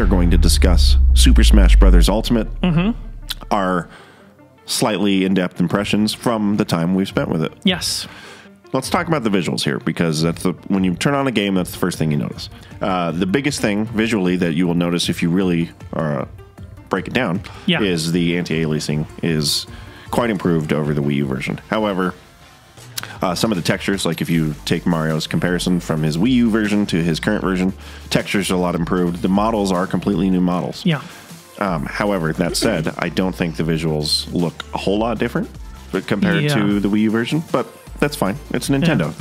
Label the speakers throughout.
Speaker 1: are going to discuss Super Smash Bros. Ultimate, our slightly in-depth impressions from the time we've spent with it.
Speaker 2: Yes.
Speaker 1: Let's talk about the visuals here, because when you turn on a game, that's the first thing you notice. The biggest thing visually that you will notice if you really break it down is the anti-aliasing is quite improved over the Wii U version. However, some of the textures, like if you take Mario's comparison from his Wii U version to his current version, textures are a lot improved. The models are completely new models.
Speaker 2: Yeah.
Speaker 1: However, that said, I don't think the visuals look a whole lot different compared to the Wii U version, but that's fine. It's Nintendo.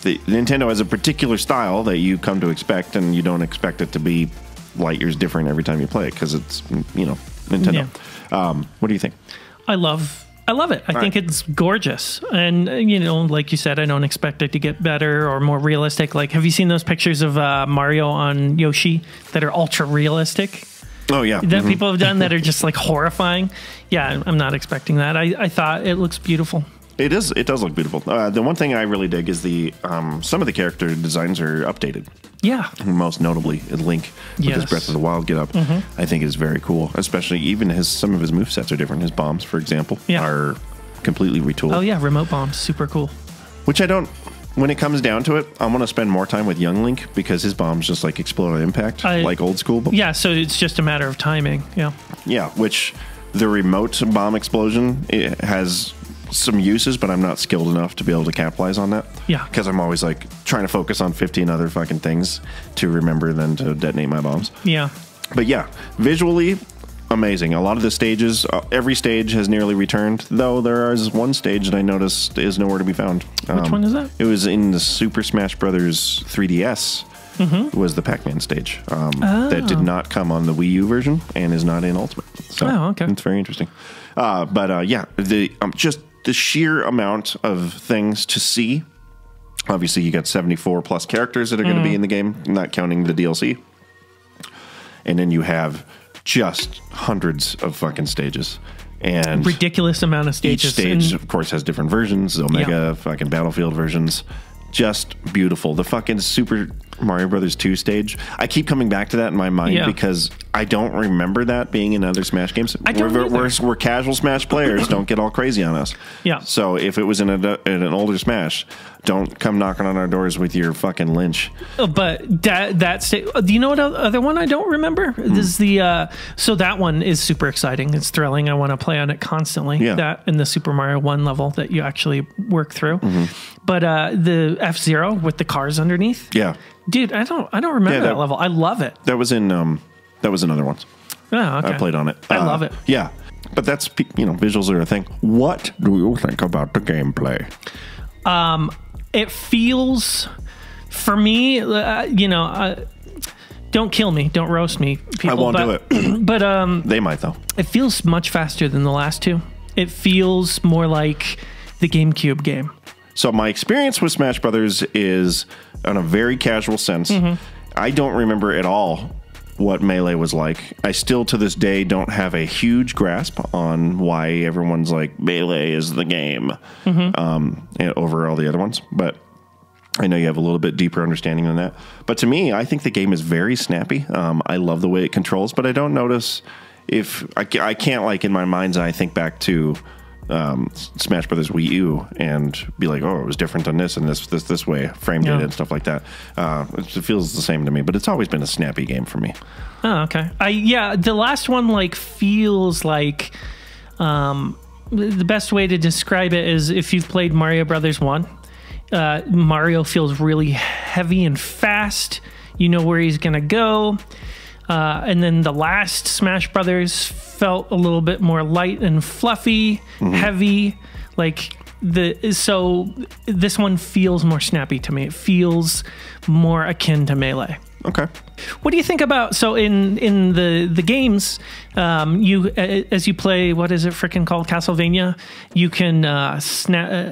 Speaker 1: Nintendo has a particular style that you come to expect, and you don't expect it to be light years different every time you play it, because it's, Nintendo. Yeah. What do you think?
Speaker 2: I love it. I think it's gorgeous. And, like you said, I don't expect it to get better or more realistic. Like, have you seen those pictures of Mario on Yoshi that are ultra realistic?
Speaker 1: Oh, yeah.
Speaker 2: That people have done that are just like horrifying. Yeah, I'm not expecting that. I thought it looks beautiful.
Speaker 1: It is. It does look beautiful. The one thing I really dig is some of the character designs are updated.
Speaker 2: Yeah.
Speaker 1: Most notably, Link with his Breath of the Wild get up. I think is very cool. Especially even some of his movesets are different. His bombs, for example, are completely retooled.
Speaker 2: Oh yeah, remote bombs, super cool.
Speaker 1: Which I don't. When it comes down to it, I want to spend more time with young Link, because his bombs just like explode on impact, like old school.
Speaker 2: Yeah, so it's just a matter of timing. Yeah. Yeah,
Speaker 1: which the remote bomb explosion has some uses, but I'm not skilled enough to be able to capitalize on that. Yeah. Because I'm always like trying to focus on 15 other fucking things to remember than to detonate my bombs. Yeah. But yeah, visually amazing. A lot of the stages, every stage has nearly returned, though there is one stage that I noticed is nowhere to be found.
Speaker 2: Which one is that?
Speaker 1: It was in the Super Smash Bros. 3DS. Was the Pac-Man stage that did not come on the Wii U version and is not in Ultimate. So okay. It's very interesting. Yeah, just the sheer amount of things to see. Obviously, you got 74 plus characters that are going to be in the game, not counting the DLC. And then you have just hundreds of fucking stages. And
Speaker 2: ridiculous amount of stages.
Speaker 1: Each stage, of course, has different versions, Omega, fucking Battlefield versions. Just beautiful. The fucking Super Mario Brothers 2 stage. I keep coming back to that in my mind because I don't remember that being in other Smash games. We're casual Smash players. Don't get all crazy on us. Yeah. So if it was in an older Smash, don't come knocking on our doors with your fucking Lynch.
Speaker 2: But that stage. Do you know what other one I don't remember? This is the so that one is super exciting. It's thrilling. I want to play on it constantly. Yeah. That in the Super Mario 1 level that you actually work through. But the F-Zero with the cars underneath. Yeah. Dude, I don't remember that level. I love it.
Speaker 1: That was in other ones.
Speaker 2: Oh, okay.
Speaker 1: I played on it.
Speaker 2: I love it.
Speaker 1: Yeah. But that's, visuals are a thing. What do you think about the gameplay?
Speaker 2: It feels, for me, don't kill me, don't roast me, people.
Speaker 1: I won't do it.
Speaker 2: But
Speaker 1: they might, though.
Speaker 2: It feels much faster than the last two. It feels more like the GameCube game.
Speaker 1: So my experience with Smash Brothers is on a very casual sense. I don't remember at all what Melee was like. I still, to this day, don't have a huge grasp on why everyone's like, Melee is the game over all the other ones. But I know you have a little bit deeper understanding than that. But to me, I think the game is very snappy. I love the way it controls, but I don't notice if... I can't, like, in my mind's eye, think back to... Smash Brothers Wii U and be like, oh, it was different on this and this way, frame data and stuff like that. It feels the same to me, but it's always been a snappy game for me.
Speaker 2: Oh, okay. The last one like feels like the best way to describe it is if you've played Mario Brothers 1. Mario feels really heavy and fast. You know where he's gonna go. And then the last Smash Brothers felt a little bit more light and fluffy, heavy. So this one feels more snappy to me. It feels more akin to Melee.
Speaker 1: Okay.
Speaker 2: What do you think about, so in the games, you as you play, what is it freaking called, Castlevania, you can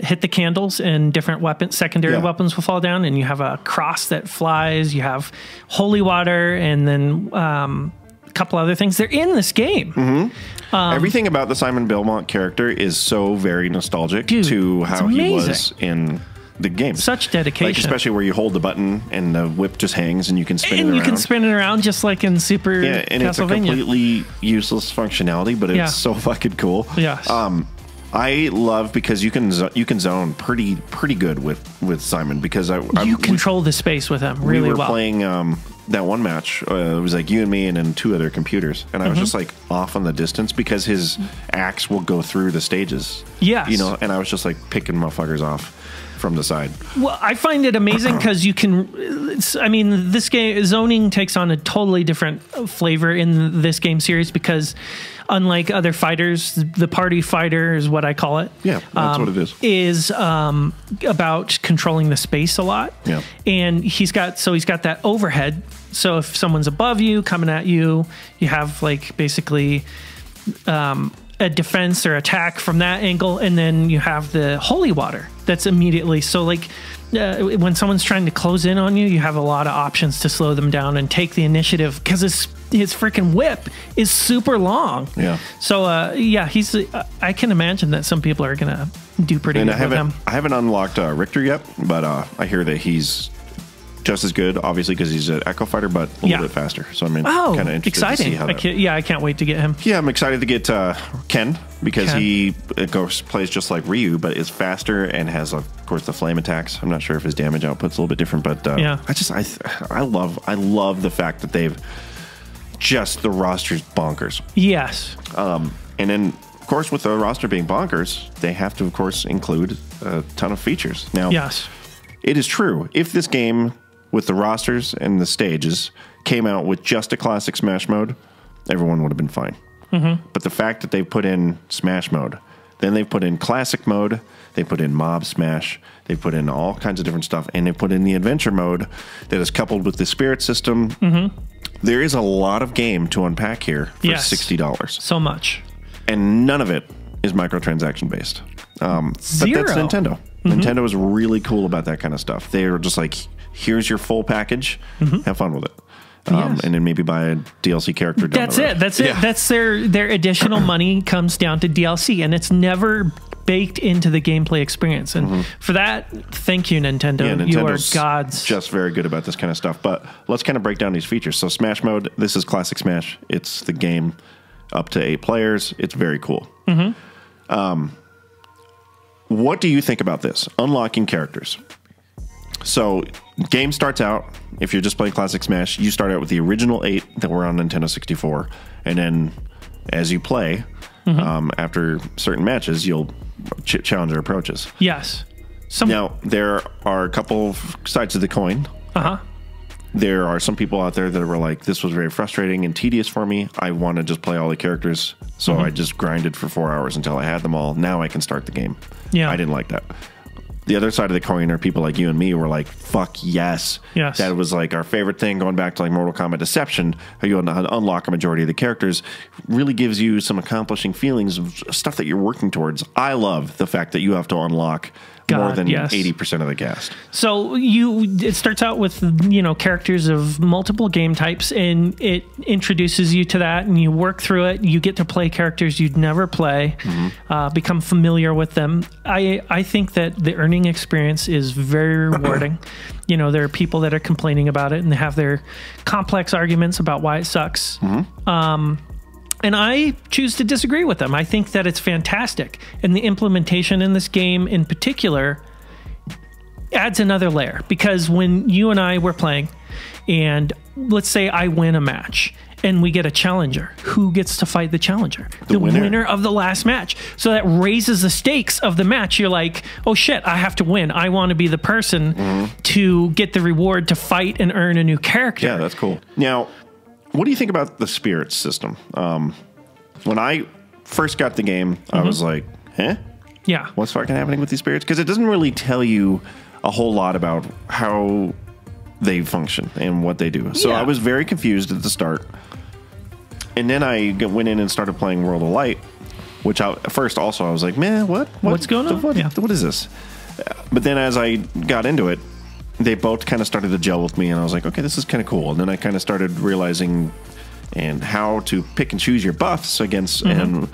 Speaker 2: hit the candles and different weapons, secondary weapons will fall down, and you have a cross that flies, you have holy water, and then a couple other things. They're in this game.
Speaker 1: Everything about the Simon Belmont character is so very nostalgic to how he was in the game.
Speaker 2: Such dedication.
Speaker 1: Like, especially where you hold the button and the whip just hangs and you can spin it around.
Speaker 2: And you can spin it around just like in Super Castlevania.
Speaker 1: And it's a completely useless functionality, but it's so fucking cool.
Speaker 2: Yes.
Speaker 1: I love because you can zone pretty good with Simon because
Speaker 2: you control the space with him really well.
Speaker 1: We were playing that one match. It was like you and me and then 2 other computers, and I was just like off on the distance because his axe will go through the stages.
Speaker 2: Yes.
Speaker 1: You know, and I was just like picking motherfuckers off from the side.
Speaker 2: Well, I find it amazing because you can. I mean, this game zoning takes on a totally different flavor in this game series because, unlike other fighters, the party fighter is what I call it.
Speaker 1: Yeah, that's what it is.
Speaker 2: Is about controlling the space a lot.
Speaker 1: Yeah,
Speaker 2: and he's got that overhead. So if someone's above you, coming at you, you have like basically. A defense or attack from that angle, and then you have the holy water that's immediately so like when someone's trying to close in on you, you have a lot of options to slow them down and take the initiative because his freaking whip is super long.
Speaker 1: Yeah.
Speaker 2: So he's I can imagine that some people are gonna do pretty good with him.
Speaker 1: I haven't unlocked Richter yet, but I hear that he's just as good, obviously, because he's an Echo Fighter, but a little bit faster. So I'm kind of interested
Speaker 2: exciting.
Speaker 1: to see how that...
Speaker 2: I can't wait to get him.
Speaker 1: Yeah, I'm excited to get Ken because he plays just like Ryu, but is faster and has, of course, the flame attacks. I'm not sure if his damage output's a little bit different, but I love the fact that they've just the roster's bonkers.
Speaker 2: Yes.
Speaker 1: And then, of course, with the roster being bonkers, they have to, of course, include a ton of features. Now,
Speaker 2: yes,
Speaker 1: it is true. If this game with the rosters and the stages came out with just a classic Smash mode, everyone would have been fine. But the fact that they've put in Smash mode, then they've put in classic mode, they put in Mob Smash, they put in all kinds of different stuff, and they put in the adventure mode that is coupled with the spirit system. There is a lot of game to unpack here for $60.
Speaker 2: So much.
Speaker 1: And none of it is microtransaction based. But
Speaker 2: Zero.
Speaker 1: that's Nintendo. Nintendo is really cool about that kind of stuff. They're just like, here's your full package. Have fun with it. And then maybe buy a DLC character down the road.
Speaker 2: That's it. That's their additional money comes down to DLC, and it's never baked into the gameplay experience. And for that, thank you, Nintendo.
Speaker 1: Yeah,
Speaker 2: you are
Speaker 1: Nintendo's
Speaker 2: gods.
Speaker 1: just very good about this kind of stuff. But let's kind of break down these features. So Smash mode, this is classic Smash. It's the game up to 8 players. It's very cool. What do you think about this? Unlocking characters. So, game starts out, if you're just playing Classic Smash, you start out with the original 8 that were on Nintendo 64. And then, as you play, after certain matches, you'll challenge their approaches.
Speaker 2: Yes.
Speaker 1: Now, there are a couple of sides of the coin. There are some people out there that were like, this was very frustrating and tedious for me. I want to just play all the characters. So I just grinded for 4 hours until I had them all. Now I can start the game.
Speaker 2: Yeah.
Speaker 1: I didn't like that. The other side of the coin are people like you and me who were like, fuck yes.
Speaker 2: Yes.
Speaker 1: That was like our favorite thing, going back to like Mortal Kombat Deception, how you unlock a majority of the characters, really gives you some accomplishing feelings of stuff that you're working towards. I love the fact that you have to unlock more than 80% of the cast.
Speaker 2: So it starts out with, characters of multiple game types, and it introduces you to that, and you work through it. You get to play characters you'd never play, become familiar with them. I think that the earning experience is very rewarding. There are people that are complaining about it, and they have their complex arguments about why it sucks. And I choose to disagree with them. I think that it's fantastic. And the implementation in this game in particular adds another layer. Because when you and I were playing, and let's say I win a match, and we get a challenger, who gets to fight the challenger? The winner of the last match. So that raises the stakes of the match. You're like, oh shit, I have to win. I want to be the person to get the reward to fight and earn a new character.
Speaker 1: Yeah, that's cool. Now, what do you think about the spirit system? When I first got the game, I was like,
Speaker 2: Yeah.
Speaker 1: What's fucking happening with these spirits? Because it doesn't really tell you a whole lot about how they function and what they do. So I was very confused at the start. And then I went in and started playing World of Light, which at first also I was like, man, what's going on? What is this? But then as I got into it, they both kind of started to gel with me, and I was like, okay, this is kind of cool. And then I kind of started realizing and how to pick and choose your buffs against. And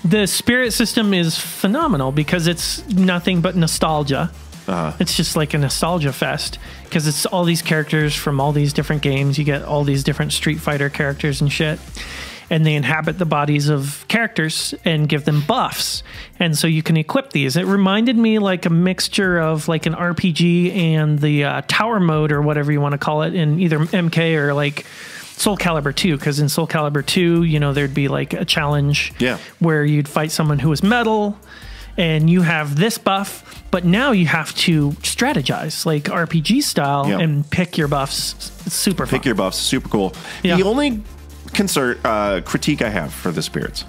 Speaker 2: the spirit system is phenomenal because it's nothing but nostalgia. It's just like a nostalgia fest because it's all these characters from all these different games. You get all these different Street Fighter characters and shit. And they inhabit the bodies of characters and give them buffs. And so you can equip these. It reminded me like a mixture of like an RPG and the tower mode or whatever you want to call it in either MK or like Soul Calibur 2. Because in Soul Calibur 2, you know, there'd be like a challenge where you'd fight someone who was metal and you have this buff, but now you have to strategize like RPG style and pick your buffs. It's super fun.
Speaker 1: Pick your buffs, super cool.
Speaker 2: Yeah.
Speaker 1: The only critique I have for the spirits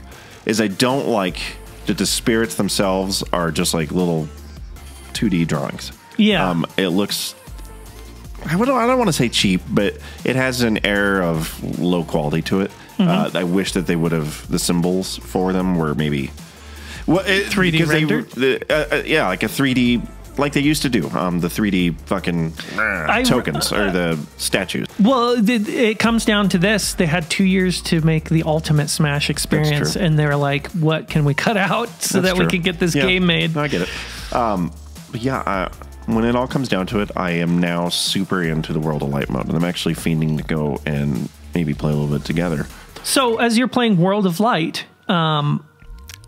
Speaker 1: is I don't like that the spirits themselves are just like little 2D drawings.
Speaker 2: Yeah.
Speaker 1: It looks, I don't want to say cheap, but it has an air of low quality to it. I wish that they would have, the symbols for them were maybe
Speaker 2: 3D rendered?
Speaker 1: Yeah, like a 3D, like they used to do, the 3D fucking tokens or the statues.
Speaker 2: Well, it comes down to this. They had 2 years to make the ultimate Smash experience, and they're like, what can we cut out so that we can get this game made?
Speaker 1: I get it. But yeah, when it all comes down to it, I am now super into the World of Light mode, and I'm actually fiending to go and maybe play a little bit together. So
Speaker 2: as you're playing World of Light,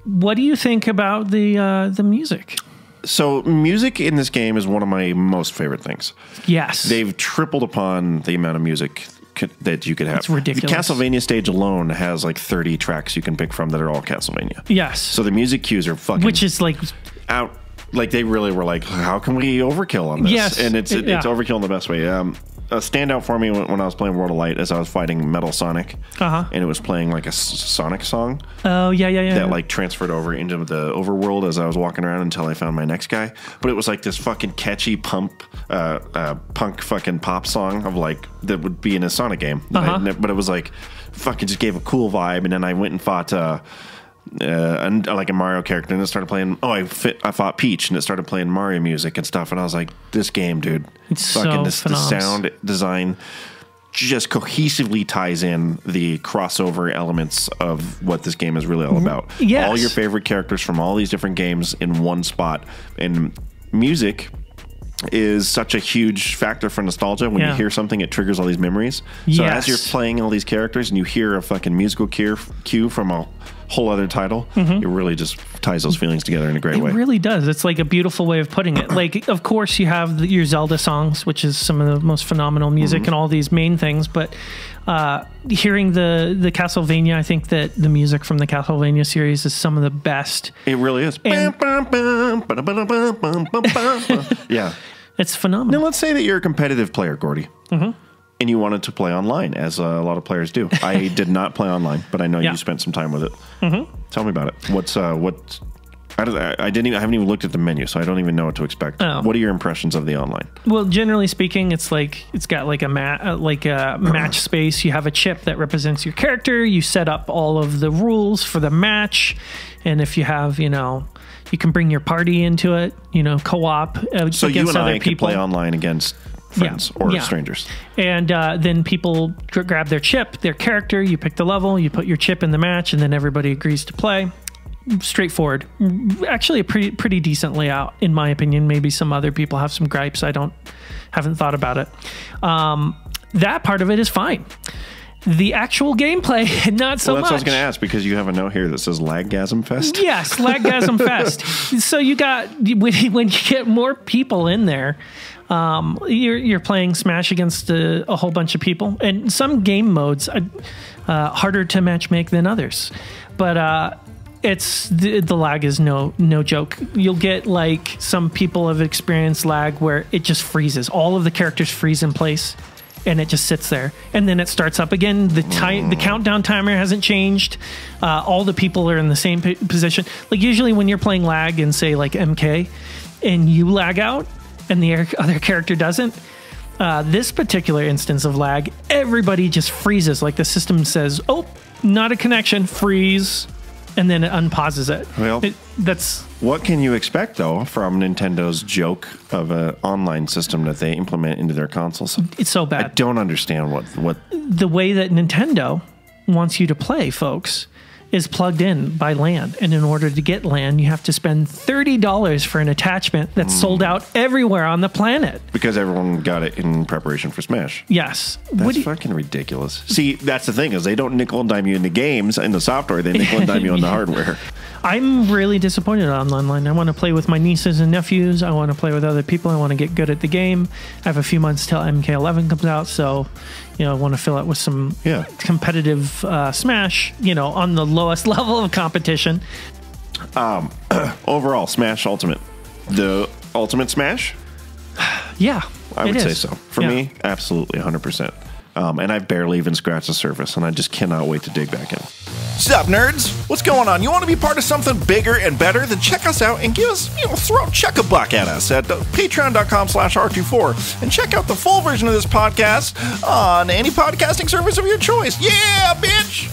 Speaker 2: what do you think about the music?
Speaker 1: So music in this game is one of my most favorite things.
Speaker 2: Yes.
Speaker 1: They've tripled upon the amount of music that you could have.
Speaker 2: It's ridiculous.
Speaker 1: The Castlevania stage alone has like 30 tracks you can pick from that are all Castlevania.
Speaker 2: Yes.
Speaker 1: So the music cues are fucking...
Speaker 2: Which is like...
Speaker 1: out. Like they really were like, how can we overkill on this?
Speaker 2: Yes.
Speaker 1: And it's overkill in the best way. A standout for me when I was playing World of Light is I was fighting Metal Sonic, and it was playing like a Sonic song.
Speaker 2: Oh yeah.
Speaker 1: That like transferred over into the overworld as I was walking around until I found my next guy. But it was like this fucking catchy punk fucking pop song of like that would be in a Sonic game. But it was like fucking just gave a cool vibe. And then I went and fought. And like a Mario character, and it started playing. I fought Peach, and it started playing Mario music and stuff. And I was like, "This game, dude,
Speaker 2: it's
Speaker 1: fucking
Speaker 2: so
Speaker 1: the sound design just cohesively ties in the crossover elements of what this game is really all about.
Speaker 2: Yes.
Speaker 1: All your favorite characters from all these different games in one spot, and music is such a huge factor for nostalgia. When you hear something, it triggers all these memories. So as you're playing all these characters and you hear a fucking musical cue from a whole other title, it really just ties those feelings together in a great way.
Speaker 2: It really does. It's like a beautiful way of putting it. Like, of course, you have your Zelda songs, which is some of the most phenomenal music and all these main things, but hearing the Castlevania, I think that the music from the Castlevania series is some of the best.
Speaker 1: It really is. Yeah.
Speaker 2: It's phenomenal.
Speaker 1: Now, let's say that you're a competitive player, Gordy, and you wanted to play online, as a lot of players do. I did not play online, but I know you spent some time with it. Tell me about it. I haven't even looked at the menu, so I don't even know what to expect. What are your impressions of the online?
Speaker 2: Well, generally speaking, it's got like a match space. You have a chip that represents your character. You set up all of the rules for the match, and if you have, you can bring your party into it. Co-op
Speaker 1: so
Speaker 2: against
Speaker 1: you and
Speaker 2: other
Speaker 1: I
Speaker 2: people.
Speaker 1: can play online against friends or strangers.
Speaker 2: And then people grab their chip, their character. You pick the level. You put your chip in the match, and then everybody agrees to play. Straightforward. Actually a pretty decent layout in my opinion. Maybe some other people have some gripes. Haven't thought about it. That part of it is fine. The actual gameplay, not so much.
Speaker 1: That's what I was going to ask, because you have a note here that says Laggasm Fest.
Speaker 2: Yes, Laggasm Fest. So you got, when you get more people in there, you're playing Smash against a whole bunch of people, and some game modes harder to matchmake than others. But the lag is no joke. You'll get like some people have experienced lag where it just freezes. All of the characters freeze in place, and it just sits there, and then it starts up again. The countdown timer hasn't changed. All the people are in the same position. Like usually when you're playing lag in say like MK, and you lag out, and the other character doesn't. This particular instance of lag, everybody just freezes. Like the system says, "Oh, not a connection," freeze. And then it unpauses it.
Speaker 1: Well,
Speaker 2: that's
Speaker 1: what can you expect though from Nintendo's joke of an online system that they implement into their consoles?
Speaker 2: It's so bad.
Speaker 1: I don't understand what
Speaker 2: the way that Nintendo wants you to play, folks, is plugged in by LAN. And in order to get LAN, you have to spend $30 for an attachment that's sold out everywhere on the planet.
Speaker 1: Because everyone got it in preparation for Smash.
Speaker 2: Yes.
Speaker 1: That's fucking ridiculous. See, that's the thing, is they don't nickel and dime you in the games, in the software, they nickel and dime you on the hardware.
Speaker 2: I'm really disappointed on online. I want to play with my nieces and nephews. I want to play with other people. I want to get good at the game. I have a few months till MK11 comes out, so I want to fill it with some competitive Smash, on the lowest level of competition.
Speaker 1: Overall, Smash Ultimate. The Ultimate Smash?
Speaker 2: Yeah.
Speaker 1: I would say so. For me, absolutely 100%. And I've barely even scratched the surface, and I just cannot wait to dig back in. Sup, nerds? What's going on? You want to be part of something bigger and better? Then check us out and give us, check a buck at us at patreon.com/R24 and check out the full version of this podcast on any podcasting service of your choice. Yeah, bitch!